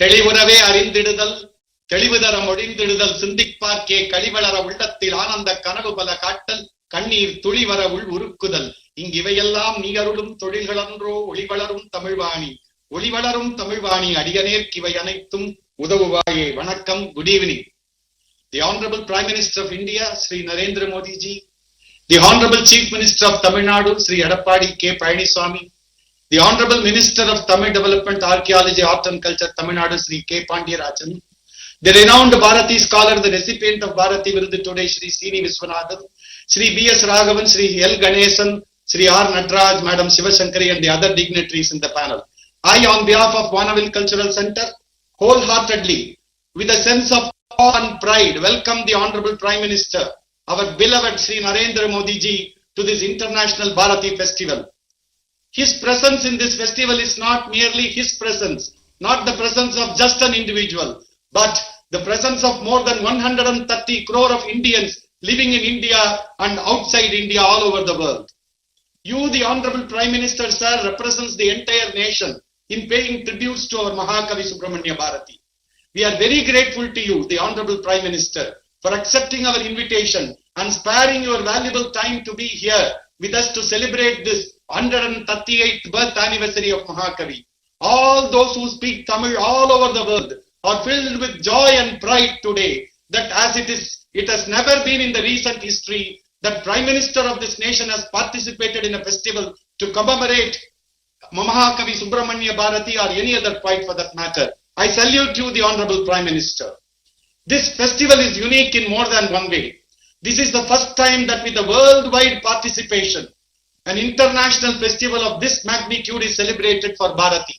தெளிவுறவே அறிந்திடுதல், தெளிவுதர மொழிந்திடுதல், சிந்திப்பார்க்கே கழிவளர உள்ளத்தில் ஆனந்த கனவு பல காட்டல், கண்ணீர் துளிவர உள் உருக்குதல், இங்கிவையெல்லாம் நீயருளும் தொழில்களன்றோ ஒளிவளரும் தமிழ்வாணி, ஒளிவளரும் தமிழ்வாணி அடியனேற்கிவை அனைத்தும் உதவுவாயே. வணக்கம். Good evening. The Honorable Prime Minister of India, Sri Narendra Modi ji, the Honorable Chief Minister of Tamil Nadu, Sri Edappadi K. Palaniswamy, the Honorable Minister of Tamil Development, Archaeology, Art and Culture, Tamil Nadu, Sri K. Pandiyarajan, the renowned Bharati scholar, the recipient of Bharati Virudu today, Sri C.V. Viswanathan, Sri B.S. Raghavan, Sri L. Ganesan, Sri R. Nataraj, Madam Shivashankari, and the other dignitaries in the panel. I, on behalf of Vanaville Cultural Center, wholeheartedly, with a sense of awe and pride, welcome the Honorable Prime Minister, our beloved Sri Narendra Modi ji, to this International Bharati Festival. His presence in this festival is not merely his presence, not the presence of just an individual, but the presence of more than 130 crore of Indians living in India and outside India all over the world. You, the Honorable Prime Minister, sir, represents the entire nation in paying tributes to our Mahakavi Subramanya Bharati. We are very grateful to you, the Honorable Prime Minister, for accepting our invitation and sparing your valuable time to be here with us to celebrate this 138th birth anniversary of Mahakavi. All those who speak Tamil all over the world are filled with joy and pride today that as it has never been in the recent history that Prime Minister of this nation has participated in a festival to commemorate Mahakavi Subramanya Bharati or any other poet for that matter. I salute you, the Honorable Prime Minister. This festival is unique in more than one way. This is the first time that with a worldwide participation, an international festival of this magnitude is celebrated for Bharati.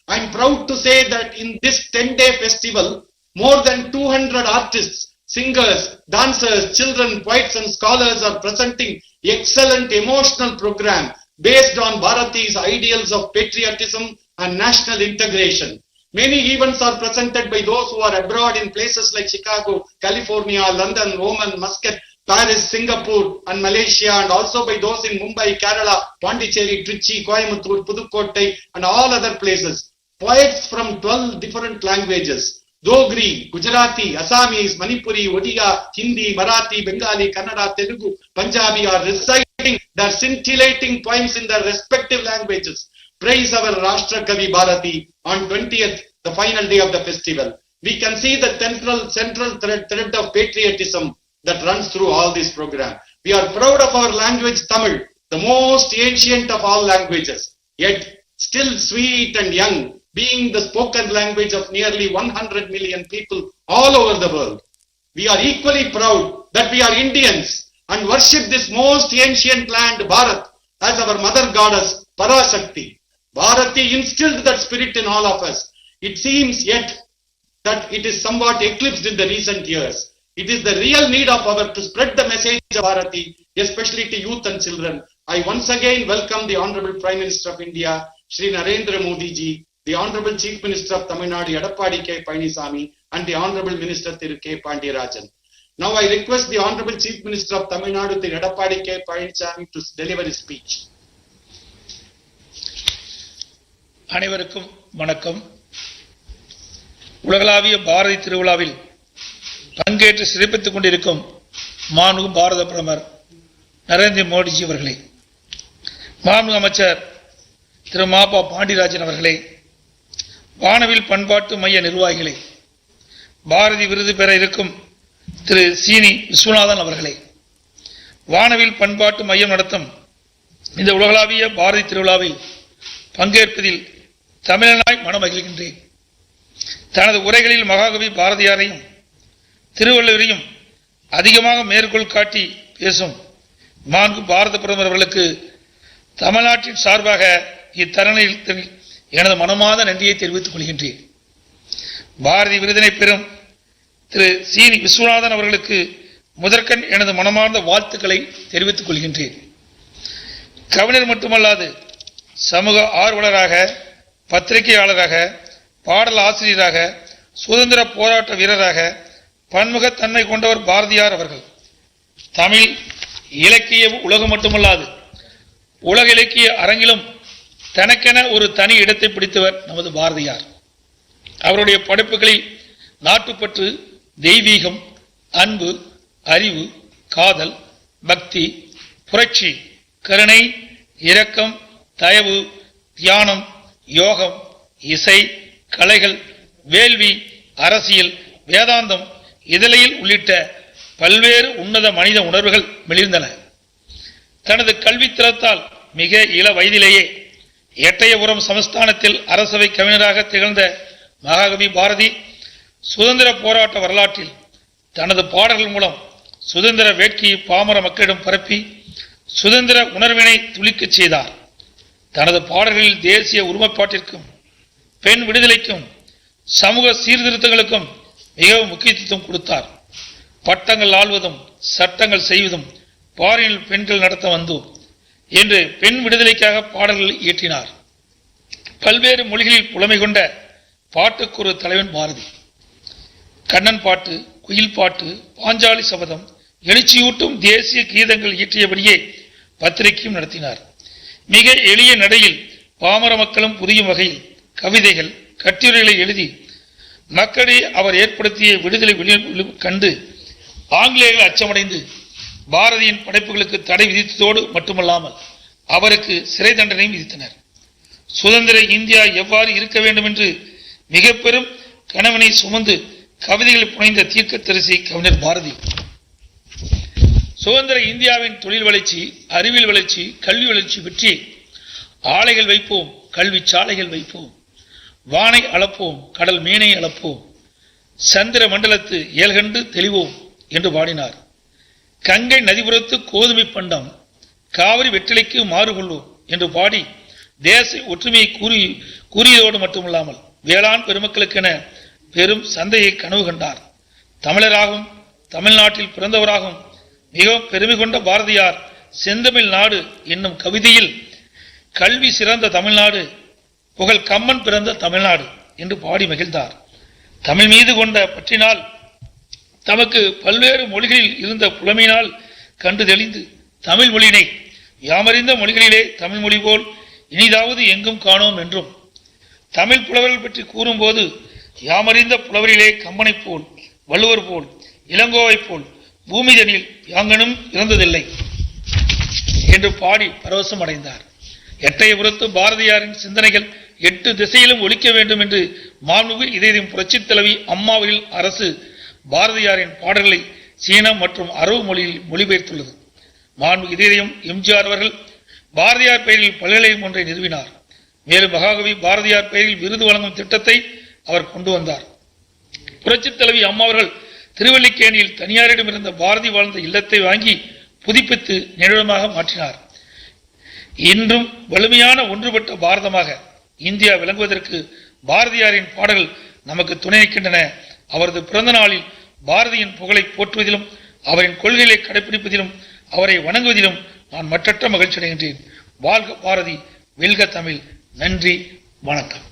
I am proud to say that in this 10-day festival, more than 200 artists, singers, dancers, children, poets and scholars are presenting excellent emotional program based on Bharati's ideals of patriotism and national integration. Many events are presented by those who are abroad in places like Chicago, California, London, Oman, Muscat, Paris, Singapore and Malaysia, and also by those in Mumbai, Kerala, Pondicherry, Trichy, Coimbatore, Pudukkottai and all other places. Poets from 12 different languages, Dogri, Gujarati, Assamese, Manipuri, Odia, Hindi, Marathi, Bengali, Kannada, Telugu, Punjabi are reciting their scintillating poems in their respective languages. Praise our Rashtra Kavi Bharati on 20th, the final day of the festival. We can see the central thread of patriotism that runs through all this program. We are proud of our language Tamil, the most ancient of all languages, yet still sweet and young, being the spoken language of nearly 100 million people all over the world. We are equally proud that we are Indians and worship this most ancient land, Bharat, as our mother goddess, Parashakti. Bharati instilled that spirit in all of us. It seems yet that it is somewhat eclipsed in the recent years. It is the real need of our to spread the message of Bharati, especially to youth and children. I once again welcome the Honorable Prime Minister of India, Sri Narendra Modi ji, the Honorable Chief Minister of Tamil Nadu, Edappadi K. Palaniswamy, and the Honorable Minister Thiru K. Pandiyarajan. Now I request the Honorable Chief Minister of Tamil Nadu, Thiru Edappadi K. Palaniswamy, to deliver his speech. அனைவருக்கும் வணக்கம். உலகளாவிய பாரதி திருவிழாவில் பங்கேற்று சிறப்பித்துக் கொண்டிருக்கும் மாண்புமிகு பாரத பிரதமர் நரேந்திர மோடிஜி அவர்களே, மாண்புமிகு அமைச்சர் திரு மாபா பாண்டியராஜன் அவர்களே, வானவில் பண்பாட்டு மைய நிர்வாகிகளே, பாரதி விருது பெற இருக்கும் திரு சீனி விஸ்வநாதன் அவர்களே, வானவில் பண்பாட்டு மையம் நடத்தும் இந்த உலகளாவிய பாரதி திருவிழாவில் பங்கேற்பதில் தமிழனாய் மனமகிழ்கின்றேன். தனது உரைகளில் மகாகவி பாரதியாரையும் திருவள்ளுவரையும் அதிகமாக மேற்கோள் காட்டி பேசும் மாண்பு பாரத பிரதமர் அவர்களுக்கு தமிழ்நாட்டின் சார்பாக இத்தருணத்தில் எனது மனமார்ந்த நன்றியை தெரிவித்துக் கொள்கின்றேன். பாரதி விருதினை பெறும் திரு சீனி விஸ்வநாதன் அவர்களுக்கு முதற்கண் எனது மனமார்ந்த வாழ்த்துக்களை தெரிவித்துக் கொள்கின்றேன். கவிஞர் மட்டுமல்லாது சமூக ஆர்வலராக, பத்திரிகையாளராக, பாடல் ஆசிரியராக, சுதந்திர போராட்ட வீரராக பன்முகத்தன்மை கொண்டவர் பாரதியார் அவர்கள். தமிழ் இலக்கிய உலகம் மட்டுமல்லாது உலக இலக்கிய அரங்கிலும் தனக்கென ஒரு தனி இடத்தை பிடித்தவர் நமது பாரதியார். அவருடைய படைப்புகளில் நாட்டுப்பற்று, தெய்வீகம், அன்பு, அறிவு, காதல், பக்தி, புரட்சி, கருணை, இரக்கம், தயவு, தியானம், யோகம், இசை, கலைகள், வேள்வி, அரசியல், வேதாந்தம், இதழியல் உள்ளிட்ட பல்வேறு உன்னத மனித உணர்வுகள் மிளிர்ந்தன. தனது கல்வித்திறத்தால் மிக இள வயதிலேயே எட்டயபுரம் சமஸ்தானத்தில் அரசவை கவிஞராக திகழ்ந்த மகாகவி பாரதி சுதந்திர போராட்ட வரலாற்றில் தனது பாடல்கள் மூலம் சுதந்திர வேட்கையை பாமர மக்களிடம் பரப்பி சுதந்திர உணர்வினை துளிக்கச் செய்தார். தனது பாடல்களில் தேசிய ஒருமைப்பாட்டிற்கும் பெண் விடுதலைக்கும் சமூக சீர்திருத்தங்களுக்கும் மிகவும் முக்கியத்துவம் கொடுத்தார். பட்டங்கள் ஆள்வதும் சட்டங்கள் செய்வதும் பாரினில் பெண்கள் நடத்த வந்தோம் என்று பெண் விடுதலைக்காக பாடல்கள் இயற்றினார். பல்வேறு மொழிகளில் புலமை கொண்ட பாட்டுக்கு ஒரு தலைவன் பாரதி. கண்ணன் பாட்டு, குயில் பாட்டு, பாஞ்சாலி சபதம், எழுச்சியூட்டும் தேசிய கீதங்கள் இயற்றியபடியே பத்திரிகையும் நடத்தினார். மிக எளிய நடையில் பாமர மக்களும் புரியும் வகையில் கவிதைகள், கட்டுரைகளை எழுதி மக்களிடையே அவர் ஏற்படுத்திய விடுதலை கண்டு ஆங்கிலேயர்கள் அச்சமடைந்து பாரதியின் படைப்புகளுக்கு தடை விதித்ததோடு மட்டுமல்லாமல் அவருக்கு சிறை தண்டனையும் விதித்தனர். சுதந்திர இந்தியா எவ்வாறு இருக்க வேண்டும் என்று மிக பெரும் கனவினை சுமந்து கவிதைகள் புனைந்த தீர்க்கதரிசி கவிஞர் பாரதி. சுதந்திர இந்தியாவின் தொழில் வளர்ச்சி, அறிவியல் வளர்ச்சி, கல்வி வளர்ச்சி பற்றி ஆலைகள் வைப்போம், கல்வி சாலைகள் வைப்போம், வானை அளப்போம், கடல் மீனை அளப்போம், சந்திர மண்டலத்து ஏழ்கண்டு தெளிவோம் என்று பாடினார். கங்கை நதிபுரத்து கோதுமை பண்டம், காவிரி வெற்றிலைக்கு மாறுகொள்வோம் என்று பாடி தேச ஒற்றுமையை கூறியதோடு மட்டுமல்லாமல் வேளாண் பெருமக்களுக்கென பெரும் சந்தையை கனவு கண்டார். தமிழராகவும் தமிழ்நாட்டில் பிறந்தவராகவும் மிகவும் பெருமை கொண்ட பாரதியார் செந்தமிழ் நாடு என்னும் கவிதையில் கல்வி சிறந்த தமிழ்நாடு, புகழ் கம்மன் பிறந்த தமிழ்நாடு என்று பாடி மகிழ்ந்தார். தமிழ் மீது கொண்ட பற்றினால் தமக்கு பல்வேறு மொழிகளில் இருந்த புலமையினால் கண்டு தெளிந்து தமிழ் மொழியினை யாமறிந்த மொழிகளிலே தமிழ் மொழி போல் இனிதாவது எங்கும் காணோம் என்றும், தமிழ் புலவர்கள் பற்றி கூறும்போது யாமறிந்த புலவரிலே கம்பனை போல், வள்ளுவர் போல், இளங்கோவை போல் பூமிதனில் யாங்கனும் இறந்ததில்லை என்று பாடி பரவசம் அடைந்தார். எட்டயபுரத்து பாரதியாரின் சிந்தனைகள் 8 திசையிலும் ஒலிக்க வேண்டும் என்று மாண்புமிகு இதயம் புரட்சித் தலைவி அம்மாவில் அரசு பாரதியாரின் பாடல்களை சீனம் மற்றும் அரபு மொழியில் மொழிபெயர்த்துள்ளது. மாண்புமிகு இதயம் எம்ஜிஆர் அவர்கள் பாரதியார் பெயரில் பல்கலைக்கழகம் ஒன்றை நிறுவினார். மேலும் மகாகவி பாரதியார் பெயரில் விருது வழங்கும் திட்டத்தை அவர் கொண்டு வந்தார். புரட்சித் தலைவி அம்மா அவர்கள் திருவல்லிக்கேணியில் தனியாரிடம் இருந்த பாரதி வாழ்ந்த இல்லத்தை வாங்கி புதுப்பித்து நினைவிடமாக மாற்றினார். இன்றும் வலிமையான ஒன்றுபட்ட பாரதமாக இந்தியா விளங்குவதற்கு பாரதியாரின் பாடல்கள் நமக்கு துணை நிற்கின்றன. அவரது பிறந்த நாளில் பாரதியின் புகழை போற்றுவதிலும் அவரின் கொள்கைகளை கடைபிடிப்பதிலும் அவரை வணங்குவதிலும் நான் மற்றற்ற மகிழ்ச்சி அடைகின்றேன். வாழ்க பாரதி, வெல்க தமிழ். நன்றி, வணக்கம்.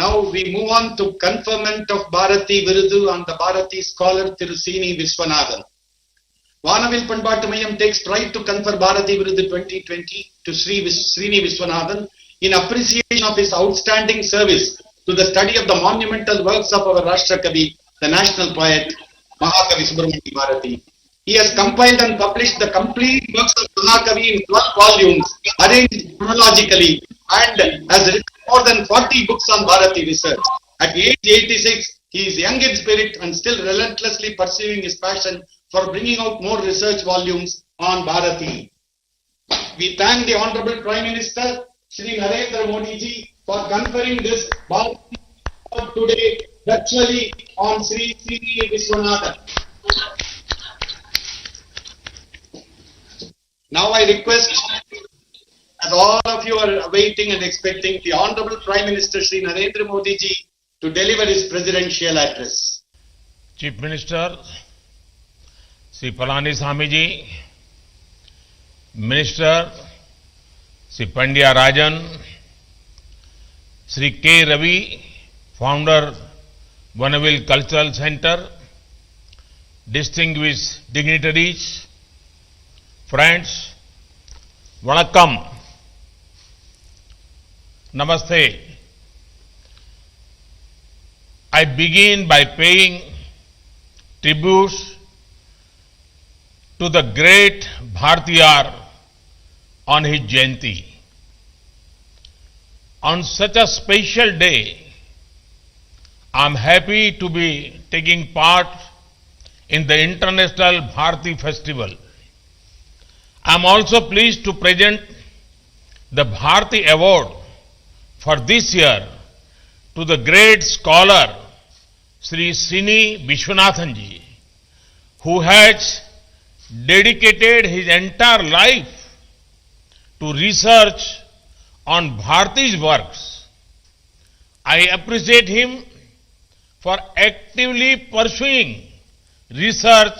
Now we move on to conferment of Bharati Virudu on the Bharati scholar Thiru Srini Viswanathan. Vanavil Panbaattu Mayam takes pride to confer Bharati Virudu 2020 to Srini Viswanathan in appreciation of his outstanding service to the study of the monumental works of our Rashtra Kavi, the national poet Mahakavi Subramanian Bharati. He has compiled and published the complete works of Mahakavi in 12 volumes, arranged chronologically, and has written more than 40 books on Bharati research. At age 86, he is young in spirit and still relentlessly pursuing his passion for bringing out more research volumes on Bharati. We thank the Honorable Prime Minister, Shri Narendra Modi ji, for conferring this Bharati award today virtually on Sri Srini Viswanathan. Now I request, as all of you are awaiting and expecting, the Honorable Prime Minister Shri Narendra Modi ji to deliver his presidential address. Chief Minister Shri Palaniswamy ji, Minister Shri Pandya Rajan, Shri K. Ravi, Founder Vanavil Cultural Center, distinguished dignitaries, friends, Vanakkam. Namaste. I begin by paying tributes to the great Bhartiyar on his Jayanti. On such a special day, I am happy to be taking part in the International Bharti Festival. I am also pleased to present the Bharti Award for this year to the great scholar Sri Srini Vishwanathan ji, who has dedicated his entire life to research on Bharti's works. I appreciate him for actively pursuing research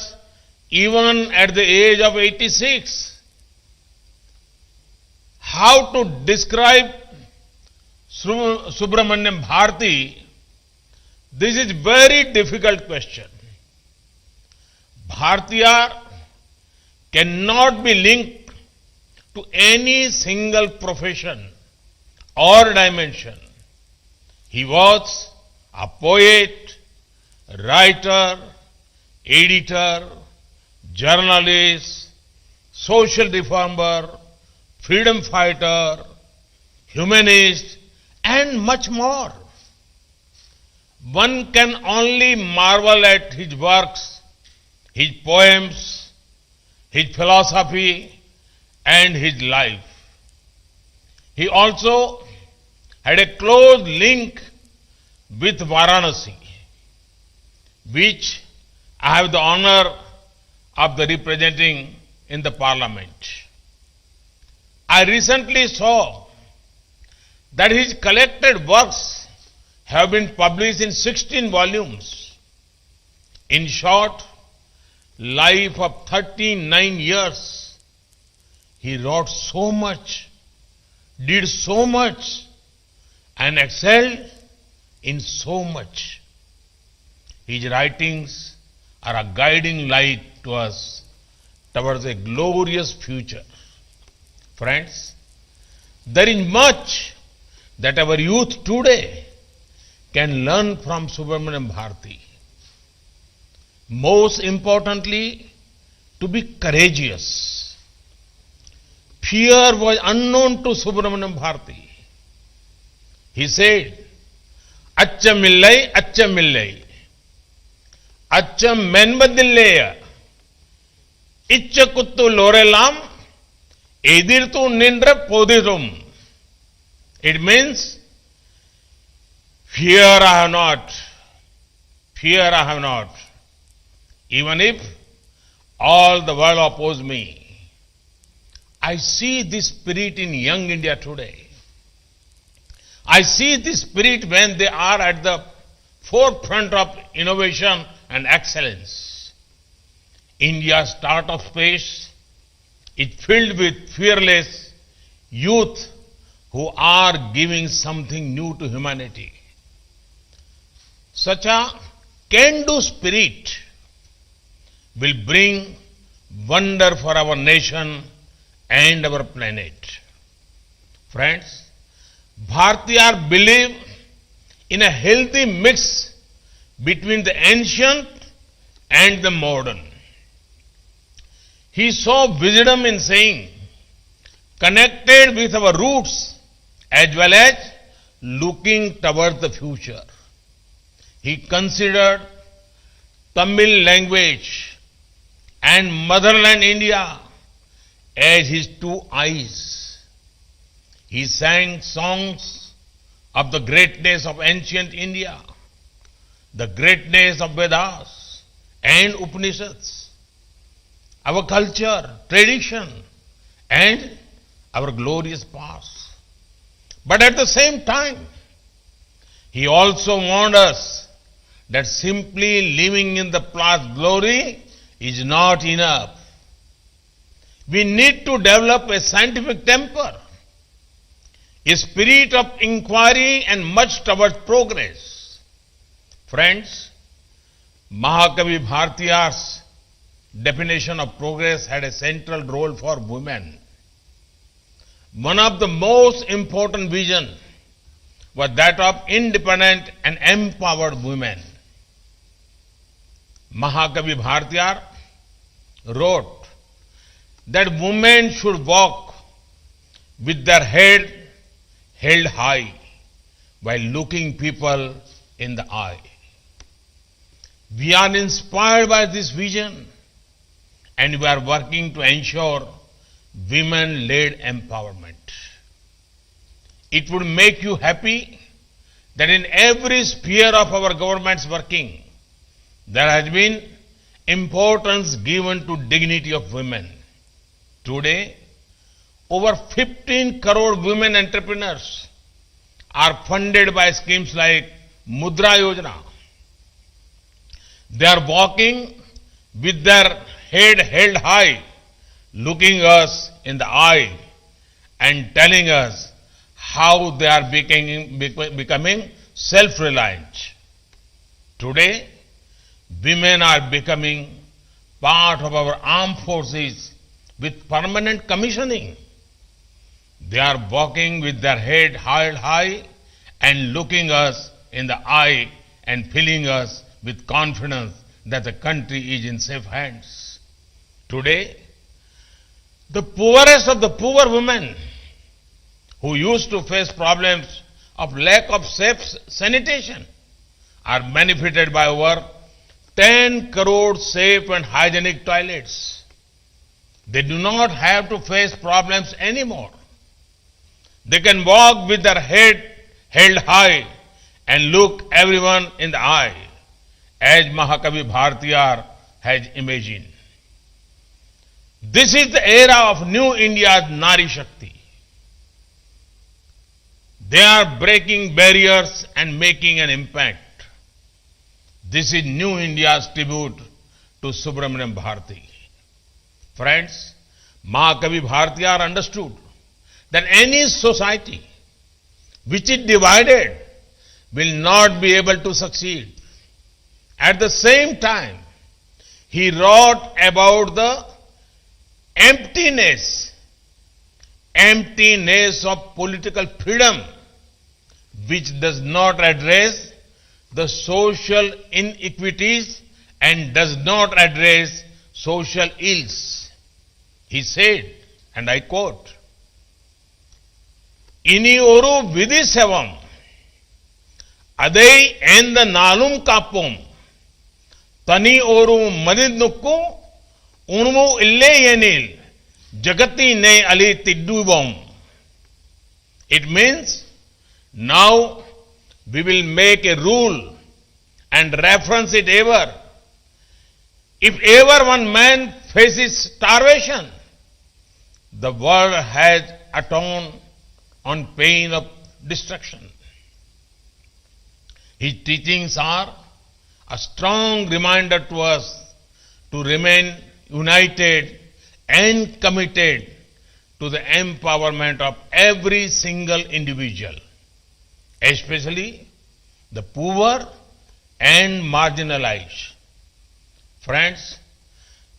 even at the age of 86. How to describe Subramaniam Bharti? This is very difficult question. Bhartiyar cannot be linked to any single profession or dimension. He was a poet, writer, editor, journalist, social reformer, freedom fighter, humanist, and much more. One can only marvel at his works, his poems, his philosophy, and his life. He also had a close link with Varanasi, which I have the honor of representing in the parliament. I recently saw that his collected works have been published in 16 volumes. In short, life of 39 years, he wrote so much, did so much, and excelled in so much. His writings are a guiding light to us towards a glorious future. Friends, there is much that our youth today can learn from Subramaniam Bharti. Most importantly, to be courageous. Fear was unknown to Subramaniam Bharti. He said, Accha millai, accha millai. Accha menbadilleya. Iccha kuttu lorelam. Edirtu nindra podirum. It means, fear I have not. Fear I have not. Even if all the world oppose me. I see this spirit in young India today. I see this spirit when they are at the forefront of innovation and excellence. India's startup space is filled with fearless youth who are giving something new to humanity. Such a can-do spirit will bring wonder for our nation and our planet. Friends, Bhartiyar believed in a healthy mix between the ancient and the modern. He saw wisdom in saying, connected with our roots as well as looking towards the future. He considered Tamil language and motherland India as his two eyes. He sang songs of the greatness of ancient India, the greatness of Vedas and Upanishads, our culture, tradition, and our glorious past. But at the same time, he also warned us that simply living in the past glory is not enough. We need to develop a scientific temper, a spirit of inquiry, and much towards progress. Friends, Mahakavi Bhartiyar's definition of progress had a central role for women. One of the most important visions was that of independent and empowered women. Mahakavi Bhartiyar wrote that women should walk with their head held high while looking people in the eye. We are inspired by this vision and we are working to ensure women-led empowerment. It would make you happy that in every sphere of our government's working, there has been importance given to dignity of women. Today, over 15 crore women entrepreneurs are funded by schemes like Mudra Yojana. They are walking with their head held high, looking us in the eye and telling us how they are becoming self-reliant. Today, women are becoming part of our armed forces with permanent commissioning. They are walking with their head held high and looking us in the eye and filling us with confidence that the country is in safe hands. Today, the poorest of the poor women who used to face problems of lack of safe sanitation are benefited by over 10 crore safe and hygienic toilets. They do not have to face problems anymore. They can walk with their head held high and look everyone in the eye, as Mahakavi Bhartiyar has imagined. This is the era of New India's Nari Shakti. They are breaking barriers and making an impact. This is New India's tribute to Subramaniam Bharati. Friends, Mahakavi Bhartiyar understood that any society which is divided will not be able to succeed. At the same time, he wrote about the emptiness of political freedom, which does not address the social inequities and does not address social ills. He said, and I quote, "Ini oru vidhi sevam, adei enda nalum kapum, tani oru madidnukku, unmu ille yenil, jagati ne ali tidduvam." It means, now we will make a rule and reference it ever. If ever one man faces starvation, the world has atoned on pain of destruction. His teachings are a strong reminder to us to remain united and committed to the empowerment of every single individual, especially the poor and marginalized. Friends,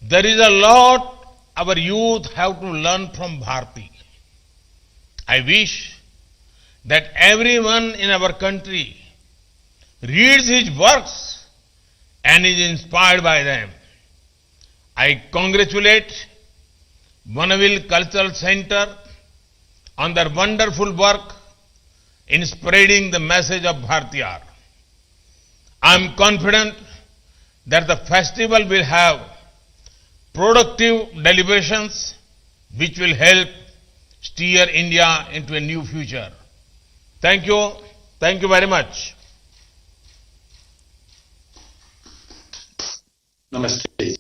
there is a lot our youth have to learn from Bharti. I wish that everyone in our country reads his works and is inspired by them. I congratulate Vanaville Cultural Center on their wonderful work in spreading the message of Bhartiyar. I am confident that the festival will have productive deliberations which will help steer India into a new future. Thank you. Thank you very much. Namaste.